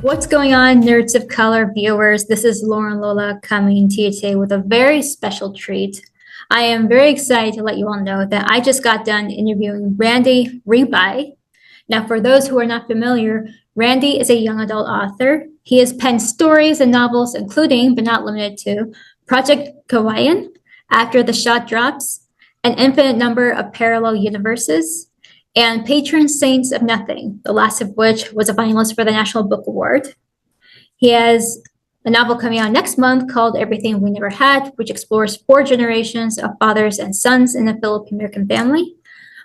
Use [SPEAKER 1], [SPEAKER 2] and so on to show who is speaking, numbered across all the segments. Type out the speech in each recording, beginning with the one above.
[SPEAKER 1] What's going on, Nerds of Color viewers? This is Lauren Lola coming to you today with a very special treat. I am very excited to let you all know that I just got done interviewing Randy Ribay. Now, for those who are not familiar, Randy is a young adult author. He has penned stories and novels, including, but not limited to, Project Kawayan, After the Shot Drops, An Infinite Number of Parallel Universes, and Patron Saints of Nothing, the last of which was a finalist for the National Book Award. He has a novel coming out next month called Everything We Never Had, which explores 4 generations of fathers and sons in a Filipino-American family.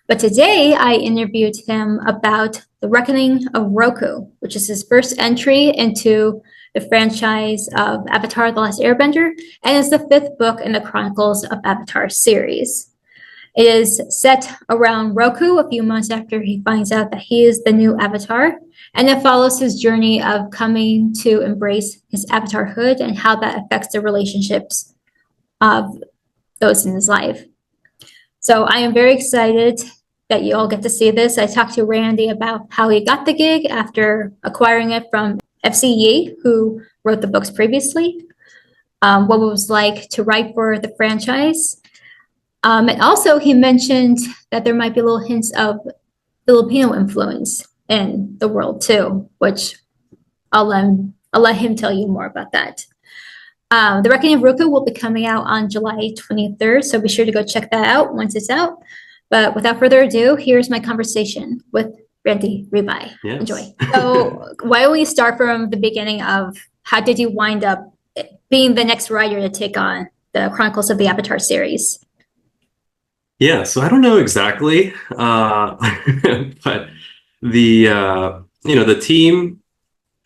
[SPEAKER 1] But today I interviewed him about The Reckoning of Roku, which is his first entry into the franchise of Avatar: The Last Airbender, and is the 5th book in the Chronicles of Avatar series. It is set around Roku a few months after he finds out that he is the new Avatar, and it follows his journey of coming to embrace his avatarhood and how that affects the relationships of those in his life. So I am very excited that you all get to see this. I talked to Randy about how he got the gig after acquiring it from FCE, who wrote the books previously, what it was like to write for the franchise. And also he mentioned that there might be little hints of Filipino influence in the world too, which I'll let him tell you more about that. The Reckoning of Roku will be coming out on July 23rd, so be sure to go check that out once it's out. But without further ado, here's my conversation with Randy Ribay.
[SPEAKER 2] Yes.
[SPEAKER 1] Enjoy. So why don't we start from the beginning of how did you wind up being the next writer to take on the Chronicles of the Avatar series?
[SPEAKER 2] Yeah, so I don't know exactly, but the team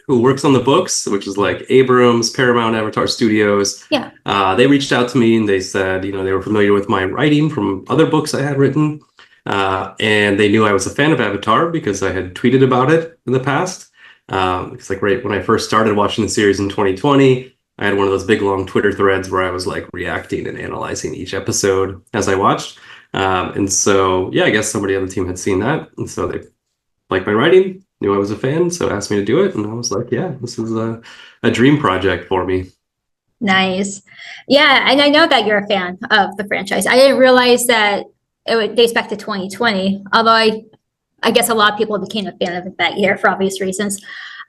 [SPEAKER 2] who works on the books, which is like Abrams, Paramount, Avatar Studios,
[SPEAKER 1] Yeah.
[SPEAKER 2] They reached out to me and they said, they were familiar with my writing from other books I had written, and they knew I was a fan of Avatar because I had tweeted about it in the past. It's like right when I first started watching the series in 2020. I had one of those big long Twitter threads where I was like reacting and analyzing each episode as I watched. And so, yeah, I guess somebody on the team had seen that. And so they liked my writing, knew I was a fan, so asked me to do it. And I was like, yeah, this is a dream project for me.
[SPEAKER 1] Nice. Yeah, and I know that you're a fan of the franchise. I didn't realize that it dates back to 2020, although I guess a lot of people became a fan of it that year for obvious reasons.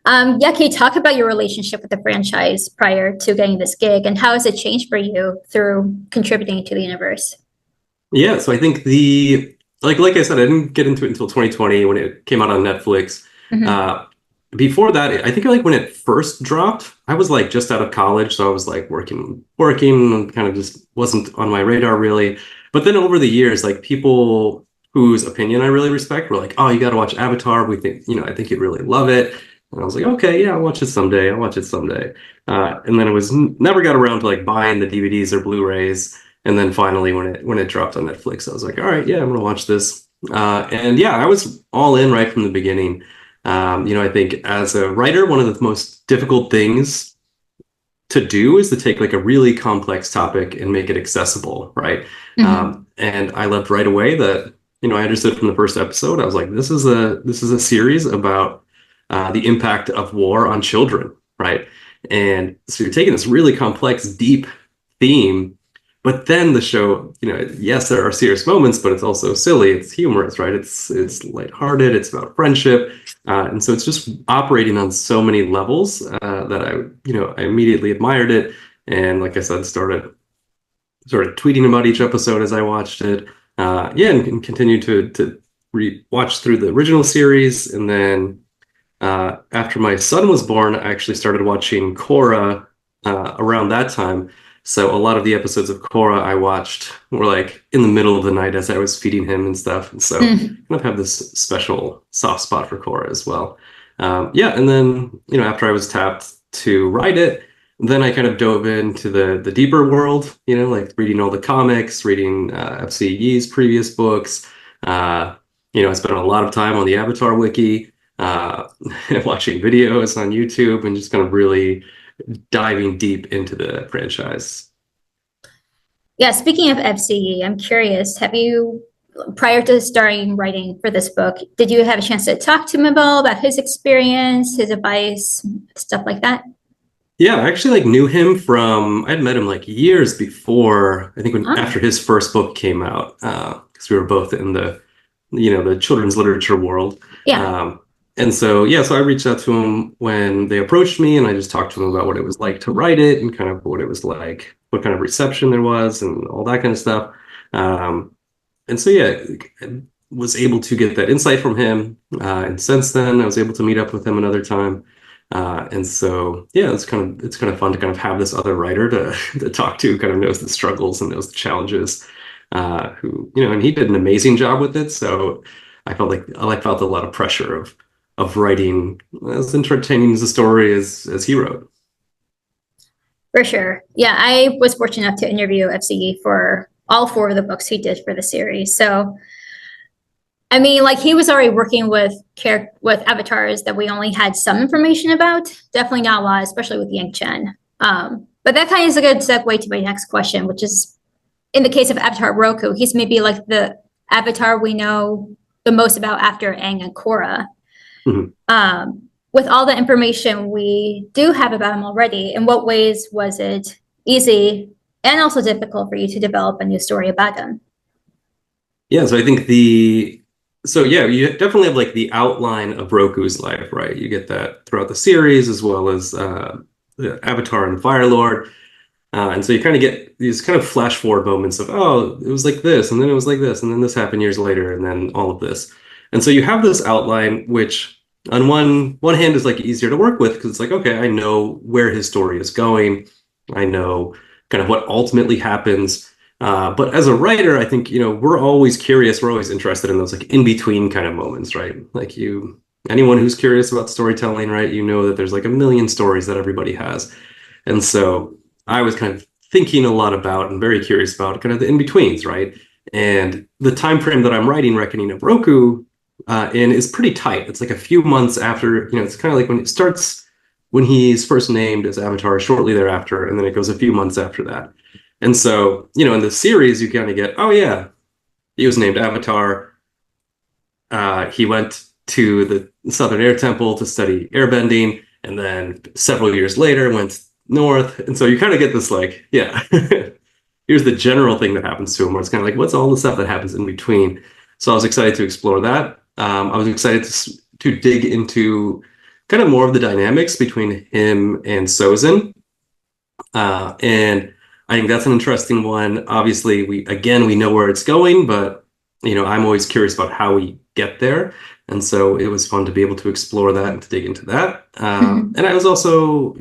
[SPEAKER 1] Yeah, can you talk about your relationship with the franchise prior to getting this gig, and how has it changed for you through contributing to the universe?
[SPEAKER 2] Yeah, so I think like I said, I didn't get into it until 2020 when it came out on Netflix.
[SPEAKER 1] Mhm.
[SPEAKER 2] Before that, I think like when it first dropped, I was like just out of college, so I was like working, and kind of just wasn't on my radar really. But then over the years, like people whose opinion I really respect were like, "Oh, you got to watch Avatar. We think, I think you'd really love it." And I was like, "Okay, yeah, I'll watch it someday. I'll watch it someday." And then it was never got around to like buying the DVDs or Blu-rays. And then finally, when it dropped on Netflix, I was like, "All right, yeah, I'm gonna watch this." And yeah, I was all in right from the beginning. I think as a writer, one of the most difficult things to do is to take like a really complex topic and make it accessible, right?
[SPEAKER 1] Mhm.
[SPEAKER 2] And I loved right away that, I understood from the first episode. I was like, this is a series about the impact of war on children, right? And so you're taking this really complex, deep theme, but then the show, yes, there are serious moments, but it's also silly. It's humorous, right? It's lighthearted. It's about friendship. And so it's just operating on so many levels that I immediately admired it. And like I said, started tweeting about each episode as I watched it. Yeah, and continued to watch through the original series. And then after my son was born, I actually started watching Korra around that time. So a lot of the episodes of Korra I watched were like in the middle of the night as I was feeding him and stuff. And so I kind of have this special soft spot for Korra as well. Yeah, and then after I was tapped to write it, then I kind of dove into the deeper world. Like reading all the comics, reading FCE's previous books. I spent a lot of time on the Avatar wiki, watching videos on YouTube, and just kind of really diving deep into the franchise.
[SPEAKER 1] Yeah, speaking of FCE, I'm curious, have you prior to starting writing for this book, did you have a chance to talk to him about his experience, his advice, stuff like that?
[SPEAKER 2] Yeah, I actually like knew him from I'd met him like years before, I think when
[SPEAKER 1] Oh,
[SPEAKER 2] after his first book came out, because we were both in the children's literature world.
[SPEAKER 1] yeah,
[SPEAKER 2] Um, and so yeah, so I reached out to him when they approached me, and I just talked to him about what it was like to write it and kind of what it was like, what kind of reception there was, and all that kind of stuff. And so yeah, I was able to get that insight from him. And since then, I was able to meet up with him another time. And so yeah, it's kind of fun to kind of have this other writer to to talk to, who kind of knows the struggles and knows the challenges. Who and he did an amazing job with it. So I felt a lot of pressure of writing as entertaining as a story as he wrote.
[SPEAKER 1] for sure. Yeah, I was fortunate enough to interview FCE for all four of the books he did for the series. So, I mean, like he was already working with avatars that we only had some information about. Definitely not a lot, especially with Yang Chen. But that kind of is a good segue to my next question, which is in the case of Avatar Roku, he's maybe like the avatar we know the most about after Aang and Korra.
[SPEAKER 2] Mhm.
[SPEAKER 1] With all the information we do have about him already, in what ways was it easy and also difficult for you to develop a new story about him?
[SPEAKER 2] Yeah, so I think yeah, you definitely have like the outline of Roku's life, right? You get that throughout the series as well as the Avatar and the Fire Lord. And so you kind of get these kind of flash forward moments of, oh, it was like this, and then it was like this, and then this happened years later, and then all of this. And so you have this outline, which on one hand is like easier to work with because it's like, okay, I know where his story is going. I know kind of what ultimately happens. But as a writer, I think, we're always curious. We're always interested in those like in between kind of moments, right? Like anyone who's curious about storytelling, right? You know that there's like a million stories that everybody has. And so I was kind of thinking a lot about and very curious about kind of the in-betweens, right? And the time frame that I'm writing Reckoning of Roku in is pretty tight. It's like a few months after, it's kind of like when it starts when he's first named as Avatar, shortly thereafter, and then it goes a few months after that. And so, in the series, you kind of get, oh yeah, he was named Avatar. He went to the Southern Air Temple to study airbending, and then several years later went north. And so you kind of get this like, yeah, here's the general thing that happens to him, where it's kind of like, what's all the stuff that happens in between? So I was excited to explore that. I was excited to dig into kind of more of the dynamics between him and Sozin. And I think that's an interesting one. Obviously, we know where it's going, but I'm always curious about how we get there. And so it was fun to be able to explore that and to dig into that.
[SPEAKER 1] Mhm.
[SPEAKER 2] And I was also,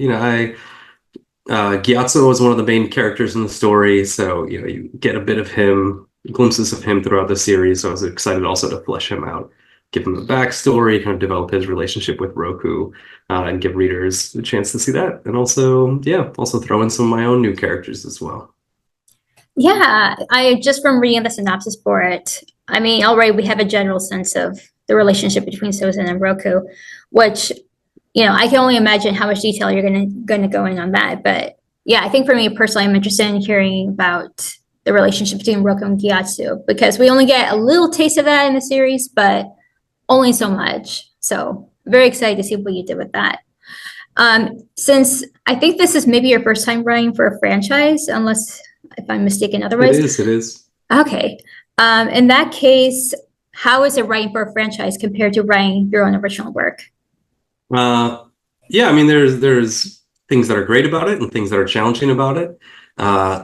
[SPEAKER 2] Gyatso was one of the main characters in the story, so you get a bit of him, glimpses of him throughout the series. So I was excited also to flesh him out, give him a backstory, kind of develop his relationship with Roku, and give readers a chance to see that. And also, yeah, also throw in some of my own new characters as well.
[SPEAKER 1] Yeah, I just from reading the synopsis for it, I mean, already we have a general sense of the relationship between Sozin and Roku, which I can only imagine how much detail you're gonna go in on that. But yeah, I think for me personally, I'm interested in hearing about the relationship between Roku and Gyatso because we only get a little taste of that in the series, but only so much. So very excited to see what you did with that. Since I think this is maybe your first time writing for a franchise, unless if I'm mistaken
[SPEAKER 2] It
[SPEAKER 1] otherwise.
[SPEAKER 2] is, it is.
[SPEAKER 1] Okay. In that case, how is it writing for a franchise compared to writing your own original work?
[SPEAKER 2] Uh, yeah, I mean, there's things that are great about it and things that are challenging about it.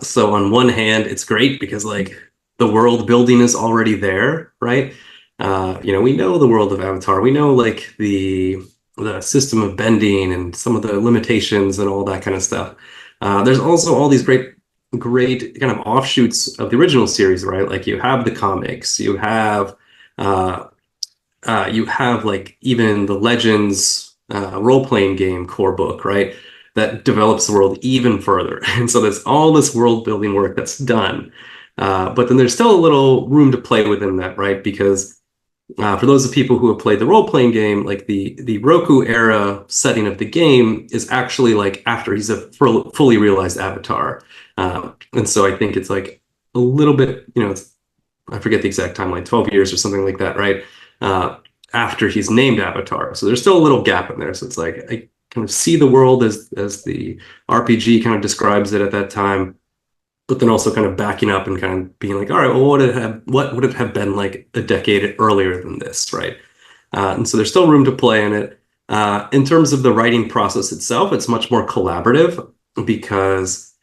[SPEAKER 2] So on one hand, it's great because like the world building is already there, right? We know the world of Avatar. We know like the system of bending and some of the limitations and all that kind of stuff. There's also all these great kind of offshoots of the original series, right? Like you have the comics, uh, you have like even the Legends role-playing game core book, right? That develops the world even further. And so there's all this world building work that's done. But then there's still a little room to play within that, right? Because for those of people who have played the role-playing game, like the Roku era setting of the game is actually like after he's a fully realized avatar. And so I think it's like a little bit, it's I forget the exact timeline, 12 years or something like that, right? After he's named Avatar. So there's still a little gap in there. So it's like I kind of see the world as the RPG kind of describes it at that time, but then also kind of backing up and kind of being like, all right, well, what would it have been like a decade earlier than this, right? And so there's still room to play in it. In terms of the writing process itself, it's much more collaborative because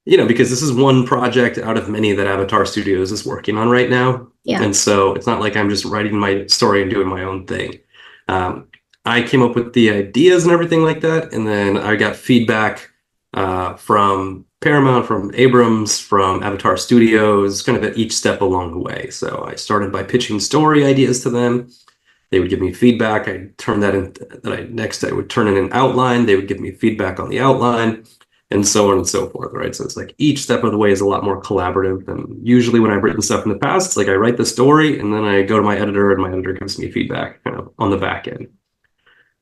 [SPEAKER 2] this is one project out of many that Avatar Studios is working on right now.
[SPEAKER 1] Yeah.
[SPEAKER 2] And so it's not like I'm just writing my story and doing my own thing. I came up with the ideas and everything like that, and then I got feedback from Paramount, from Abrams, from Avatar Studios, kind of at each step along the way. So I started by pitching story ideas to them. They would give me feedback. I'd turn that in. Next, I would turn in an outline. They would give me feedback on the outline, and so on and so forth, right? So it's like each step of the way is a lot more collaborative than usually when I've written stuff in the past. It's like I write the story, and then I go to my editor, and my editor gives me feedback kind of on the back end.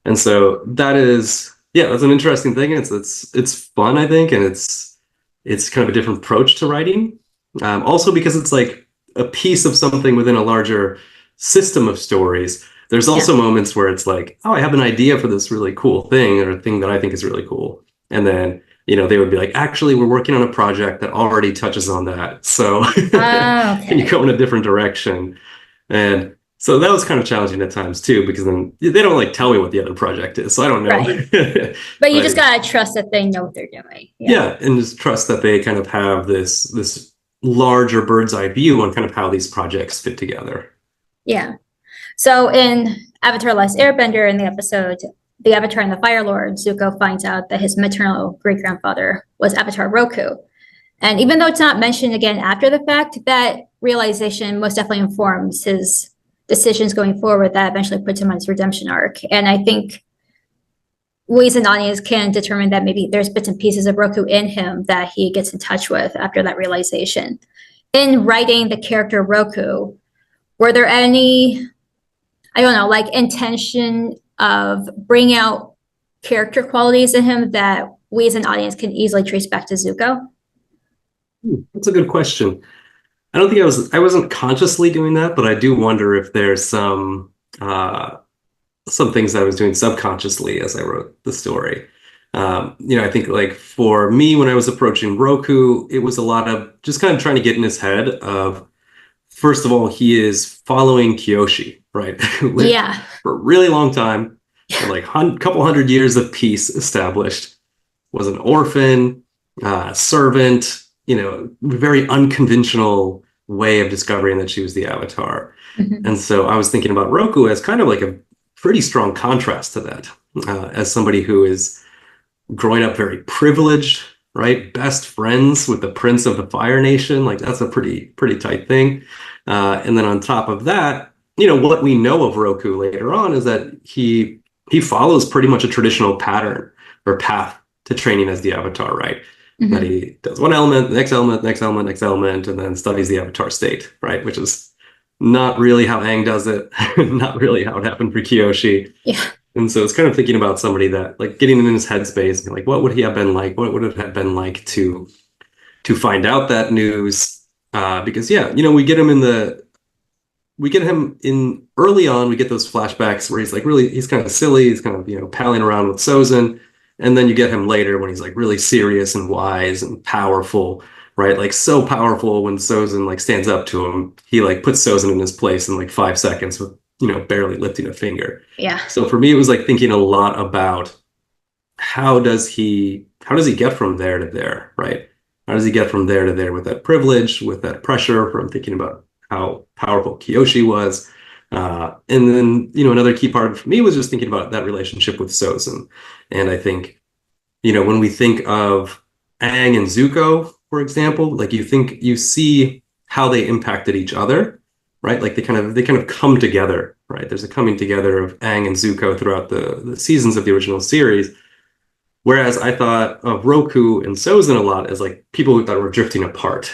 [SPEAKER 2] And so that's an interesting thing. It's fun, I think, and it's kind of a different approach to writing. Also because it's like a piece of something within a larger system of stories. There's also moments where it's like, oh, I have an idea for this really cool thing or a thing that I think is really cool. And then, they would be like, actually, we're working on a project that already touches on that. So can you go in a different direction? And so that was kind of challenging at times too, because then they don't like tell me what the other project is. So I don't know.
[SPEAKER 1] Right. But you just gotta trust that they know what they're doing.
[SPEAKER 2] Yeah, and just trust that they kind of have this larger bird's eye view on kind of how these projects fit together.
[SPEAKER 1] Yeah. So in Avatar Last Airbender, in the episode The Avatar and the Fire Lord, Zuko finds out that his maternal great-grandfather was Avatar Roku. And even though it's not mentioned again after the fact, that realization most definitely informs his decisions going forward that eventually puts him on his redemption arc. And I think we as an audience can determine that maybe there's bits and pieces of Roku in him that he gets in touch with after that realization. In writing the character Roku, were there any, I don't know, like intention of bringing out character qualities in him that we as an audience can easily trace back to Zuko?
[SPEAKER 2] That's a good question. I don't think I wasn't consciously doing that, but I do wonder if there's some things that I was doing subconsciously as I wrote the story. I think like for me, when I was approaching Roku, it was a lot of just kind of trying to get in his head of, first of all, he is following Kyoshi, right?
[SPEAKER 1] Yeah.
[SPEAKER 2] For a really long time, like couple hundred years of peace established, was an orphan, servant, very unconventional way of discovering that she was the Avatar.
[SPEAKER 1] Mm-hmm.
[SPEAKER 2] And so I was thinking about Roku as kind of like a pretty strong contrast to that, as somebody who is growing up very privileged, right? Best friends with the Prince of the Fire Nation. Like that's a pretty tight thing. And then on top of that, what we know of Roku later on is that he follows pretty much a traditional pattern or path to training as the Avatar, right? Mm-hmm. That he does one element, next element, next element, next element, and then studies the Avatar state, right? Which is not really how Aang does it, not really how it happened for Kyoshi.
[SPEAKER 1] Yeah.
[SPEAKER 2] And so it's kind of thinking about somebody that, like, getting in his headspace, and like, what would he have been like? What would it have been like to find out that news? Because we get him in early on. We get those flashbacks where he's kind of silly. He's kind of palling around with Sozin. And then you get him later when he's like really serious and wise and powerful, right? Like so powerful when Sozin like stands up to him, he like puts Sozin in his place in like 5 seconds with, barely lifting a finger.
[SPEAKER 1] Yeah.
[SPEAKER 2] So for me, it was like thinking a lot about how does he get from there to there, right? How does he get from there to there with that privilege, with that pressure from thinking about how powerful Kyoshi was? And then, another key part for me was just thinking about that relationship with Sozin. And I think, when we think of Aang and Zuko, for example, like you see how they impacted each other, right? Like they kind of come together, right? There's a coming together of Aang and Zuko throughout the seasons of the original series. Whereas I thought of Roku and Sozin a lot as like people that were drifting apart,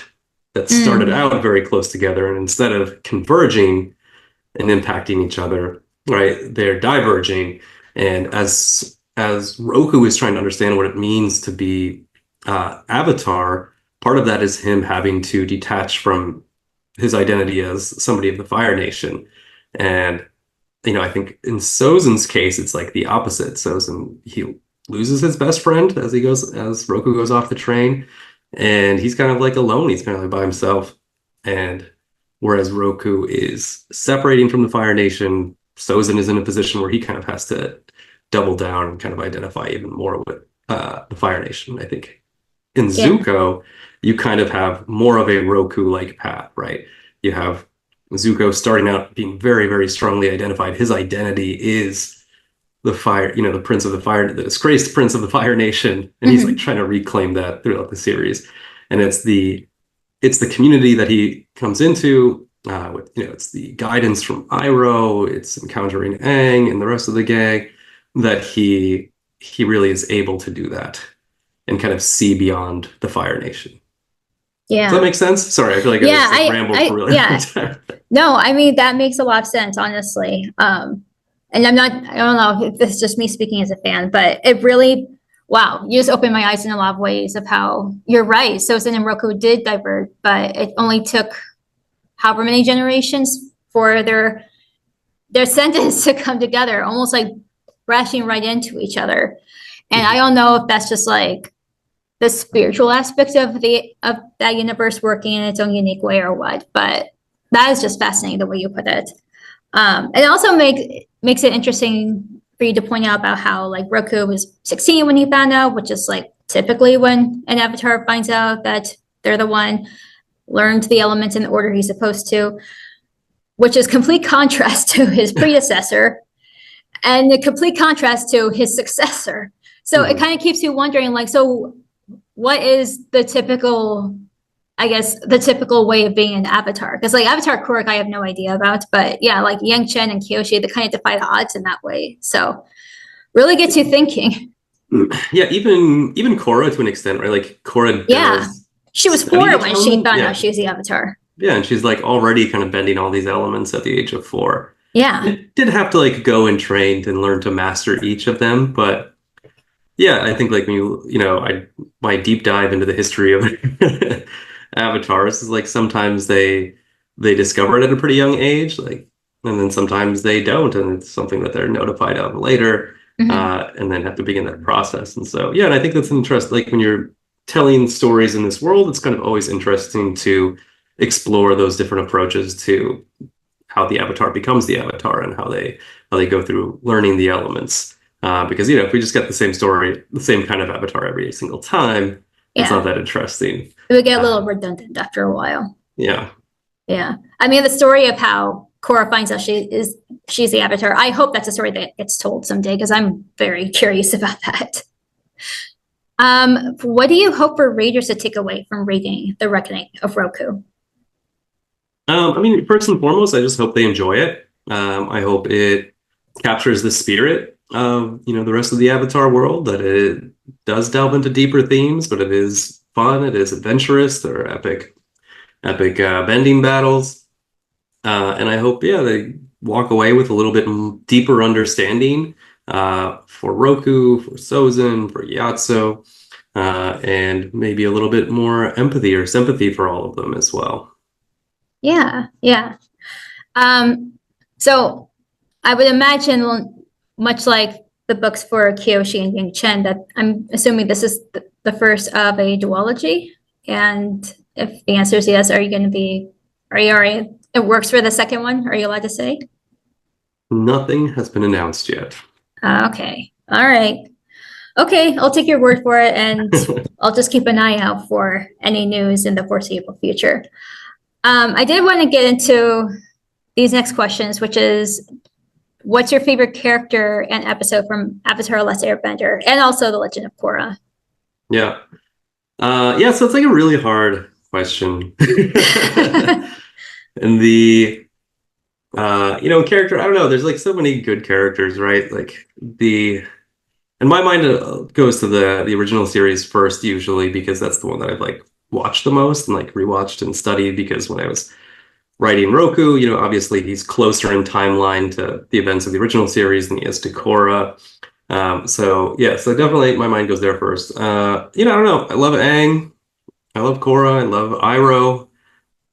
[SPEAKER 2] that started out very close together, and instead of converging and impacting each other, right, they're diverging. And as Roku is trying to understand what it means to be Avatar, part of that is him having to detach from his identity as somebody of the Fire Nation. And, I think in Sozin's case, it's like the opposite. Sozin, he loses his best friend as Roku goes off the train, and he's kind of like alone. He's kind of like by himself. And whereas Roku is separating from the Fire Nation, Sozin is in a position where he kind of has to double down and kind of identify even more with the Fire Nation. I think in Zuko, you kind of have more of a Roku-like path, right? You have Zuko starting out being very, very strongly identified. His identity is the fire, the prince of the fire, the disgraced prince of the Fire Nation, and he's like trying to reclaim that throughout the series. And it's the community that he comes into with, it's the guidance from Iroh, it's encountering Aang and the rest of the gang, that he really is able to do that and kind of see beyond the Fire Nation.
[SPEAKER 1] Yeah.
[SPEAKER 2] Does that make sense? Sorry, I feel like I just like rambled for really long time.
[SPEAKER 1] No, I mean, that makes a lot of sense, honestly. And I don't know if this is just me speaking as a fan, but it really, wow, you just opened my eyes in a lot of ways of how you're right. Sozin and Roku did diverge, but it only took however many generations for their sentence to come together, almost like crashing right into each other. And I don't know if that's just like the spiritual aspect of that universe working in its own unique way or what, but that is just fascinating the way you put it. It also makes it interesting for you to point out about how like Roku was 16 when he found out, which is like typically when an avatar finds out that they're the one, learned the elements in the order he's supposed to, which is complete contrast to his predecessor and the complete contrast to his successor. So it kind of keeps you wondering, like, so what is the typical way of being an avatar? Because like Avatar Korok, I have no idea about, but yeah, like Yang Chen and Kyoshi, they kind of defy the odds in that way. So really gets you thinking.
[SPEAKER 2] Yeah, even Korra to an extent, right? Like Korra does
[SPEAKER 1] she was 4 when she found out she was the Avatar.
[SPEAKER 2] Yeah, and she's like already kind of bending all these elements at the age of 4.
[SPEAKER 1] Yeah.
[SPEAKER 2] It did have to like go and train and learn to master each of them, but yeah, I think like when my deep dive into the history of avatars is like sometimes they discover it at a pretty young age, like, and then sometimes they don't, and it's something that they're notified of later, and then have to begin that process. And so yeah, and I think that's interesting. Like when you're telling stories in this world, it's kind of always interesting to explore those different approaches to how the avatar becomes the avatar and how they go through learning the elements. Because if we just get the same story, the same kind of avatar every single time, it's not that interesting.
[SPEAKER 1] It would get a little redundant after a while.
[SPEAKER 2] Yeah.
[SPEAKER 1] Yeah. I mean, the story of how Korra finds out she's the avatar, I hope that's a story that gets told someday because I'm very curious about that. What do you hope for readers to take away from reading The Reckoning of Roku?
[SPEAKER 2] I mean, first and foremost, I just hope they enjoy it. I hope it captures the spirit of the rest of the Avatar world, that it does delve into deeper themes, but it is fun, it is adventurous, there are epic bending battles, and I hope they walk away with a little bit deeper understanding for Roku, for Sozin, for Gyatso, and maybe a little bit more empathy or sympathy for all of them as well.
[SPEAKER 1] Yeah. So I would imagine, much like the books for Kyoshi and Yang Chen, that I'm assuming this is the first of a duology. And if the answer is yes, are you already, it works for the second one? Are you allowed to say?
[SPEAKER 2] Nothing has been announced yet.
[SPEAKER 1] Okay. All right. Okay, I'll take your word for it, and I'll just keep an eye out for any news in the foreseeable future. I did want to get into these next questions, which is, what's your favorite character and episode from Avatar: Last Airbender, and also The Legend of Korra?
[SPEAKER 2] Yeah. So it's like a really hard question. And the character, I don't know, there's like so many good characters, right? Like in my mind, it goes to the original series first, usually, because that's the one that I've like watched the most and like rewatched and studied, because when I was writing Roku, obviously he's closer in timeline to the events of the original series than he is to Korra. So definitely my mind goes there first. I don't know. I love Aang. I love Korra. I love Iroh.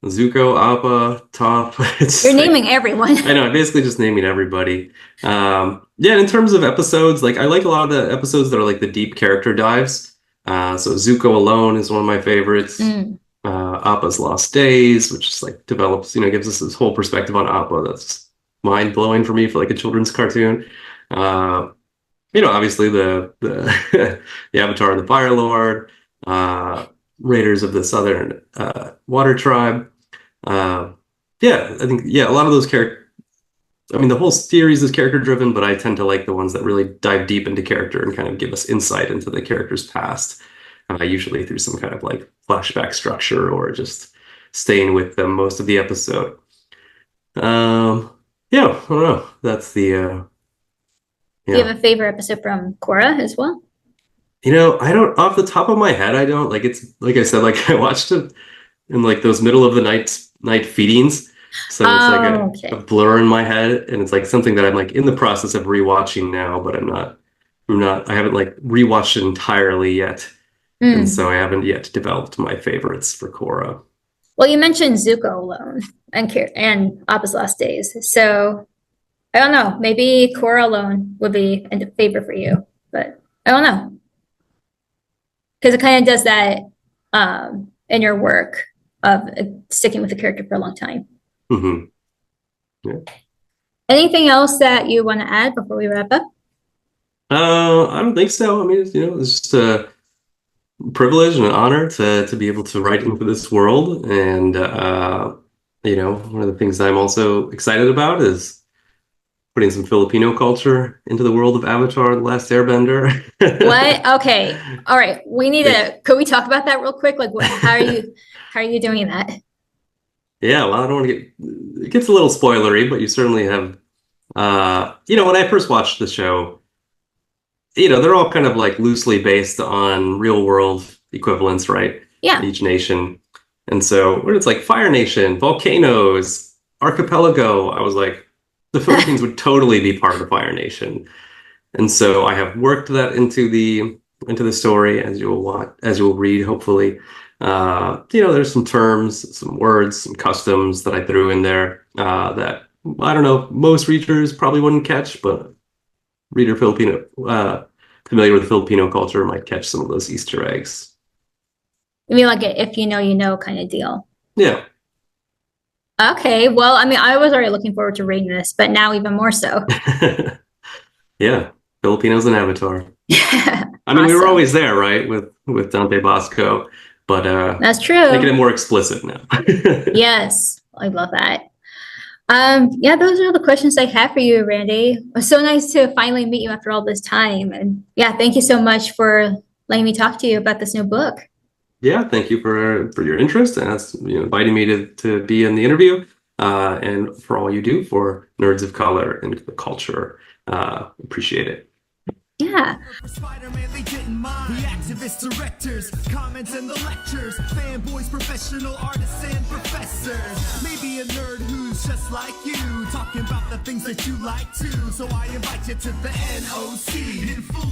[SPEAKER 2] Zuko, Appa, Toph. It's
[SPEAKER 1] You're
[SPEAKER 2] like,
[SPEAKER 1] naming everyone.
[SPEAKER 2] I know, I'm basically just naming everybody. Yeah, and in terms of episodes, like I like a lot of the episodes that are like the deep character dives. So Zuko alone is one of my favorites.
[SPEAKER 1] Mm.
[SPEAKER 2] Appa's Lost Days, which is like develops, gives us this whole perspective on Appa that's mind blowing for me for like a children's cartoon. Obviously the the Avatar and the Fire Lord, Raiders of the Southern Water Tribe. Yeah, I think a lot of those characters. I mean, the whole series is character driven, but I tend to like the ones that really dive deep into character and kind of give us insight into the character's past, usually through some kind of like flashback structure or just staying with them most of the episode. Yeah, I don't know. That's the
[SPEAKER 1] Do you have a favorite episode from Korra as well?
[SPEAKER 2] I don't, off the top of my head, I don't like. It's like I said, like I watched it in like those middle of the night feedings. So it's like a blur in my head, and it's like something that I'm like in the process of rewatching now, but I haven't like rewatched it entirely yet. And so I haven't yet developed my favorites for Korra.
[SPEAKER 1] Well, you mentioned Zuko alone and Appa's Last Days. So I don't know, maybe Korra alone would be a favorite for you, but I don't know. Because it kind of does that in your work of sticking with the character for a long time.
[SPEAKER 2] Mm-hmm. Yeah.
[SPEAKER 1] Anything else that you want to add before we wrap up?
[SPEAKER 2] I don't think so. I mean, it's just a privilege and an honor to be able to write into this world. And, one of the things I'm also excited about is putting some Filipino culture into the world of Avatar: The Last Airbender.
[SPEAKER 1] What? Okay. All right. Could we talk about that real quick? Like, how are you doing that?
[SPEAKER 2] Yeah, well, I don't want to it gets a little spoilery, but you certainly have, when I first watched the show, they're all kind of like loosely based on real world equivalents, right?
[SPEAKER 1] Yeah.
[SPEAKER 2] Each nation. And so when it's like Fire Nation, volcanoes, archipelago, I was like, the Philippines would totally be part of the Fire Nation. And so I have worked that into the story, as you will read, hopefully. There's some terms, some words, some customs that I threw in there that I don't know, most readers probably wouldn't catch, but familiar with Filipino culture might catch some of those Easter eggs.
[SPEAKER 1] You mean like if you know kind of deal?
[SPEAKER 2] Yeah.
[SPEAKER 1] Okay. Well, I mean, I was already looking forward to reading this, but now even more so.
[SPEAKER 2] Yeah. Filipinos and Avatar.
[SPEAKER 1] Yeah.
[SPEAKER 2] I mean, we were always there, right? With Dante Bosco, but
[SPEAKER 1] that's true.
[SPEAKER 2] Making it more explicit now.
[SPEAKER 1] Yes. I love that. Yeah, those are the questions I have for you, Randy. It was so nice to finally meet you after all this time. And yeah, thank you so much for letting me talk to you about this new book.
[SPEAKER 2] Yeah, thank you for your interest and inviting me to be in the interview, and for all you do for Nerds of Color and the culture. Appreciate it.
[SPEAKER 1] Yeah.
[SPEAKER 3] Spider-Man, they didn't mind. The activists, directors, comments and the lectures, fanboys, professional artists and professors. Maybe a nerd who's just like you, talking about the things that you like too. So I invite you to the NOC in full